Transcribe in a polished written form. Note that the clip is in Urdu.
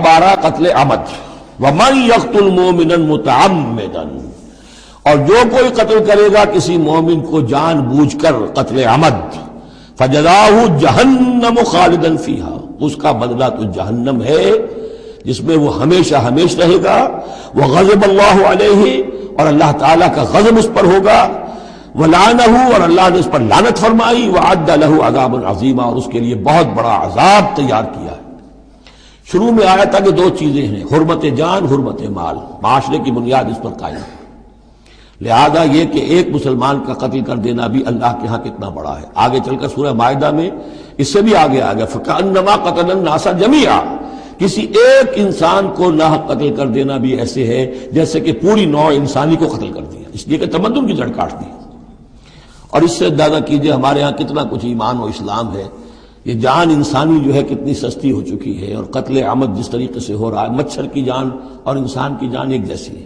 اب آ رہا قتل عمد. وَمَن يَقْتُلْ مُؤْمِنًا مُتَعَمِّدًا، اور جو کوئی قتل کرے گا کسی مومن کو جان بوجھ کر قتل عمد، فَجَزَاؤُهُ جَهَنَّمُ خَالِدًا فِيهَا، اس کا بدلہ تو جہنم ہے جس میں وہ ہمیشہ ہمیشہ رہے گا. وَغَضِبَ اللَّهُ عَلَيْهِ، اور اللہ تعالیٰ کا غضب اس پر ہوگا. وَلَعَنَهُ، اور اللہ نے اس پر لعنت فرمائی. وَأَعَدَّ لَهُ عَذَابًا عَظِيمًا، اور اس کے لیے بہت بڑا عذاب تیار کیا ہے. شروع میں آیا تھا کہ دو چیزیں ہیں، حرمت جان، حرمت مال، معاشرے کی بنیاد اس پر قائم ہے. لہذا یہ کہ ایک مسلمان کا قتل کر دینا بھی اللہ کے ہاں کتنا بڑا ہے. آگے چل کر سورہ مائدہ میں اس سے بھی آگے آ گیا فَكَأَنَّمَا قَتَلَ النَّاسَ جَمِيعًا، کسی ایک انسان کو ناحق قتل کر دینا بھی ایسے ہے جیسے کہ پوری نوع انسانی کو قتل کر دیا، اس لیے کہ تمدن کی جڑ کاٹ دی. اور اس سے اندازہ کیجئے ہمارے ہاں کتنا کچھ ایمان و اسلام ہے. یہ جان انسانی جو ہے کتنی سستی ہو چکی ہے، اور قتل عمد جس طریقے سے ہو رہا ہے، مچھر کی جان اور انسان کی جان ایک جیسی ہے.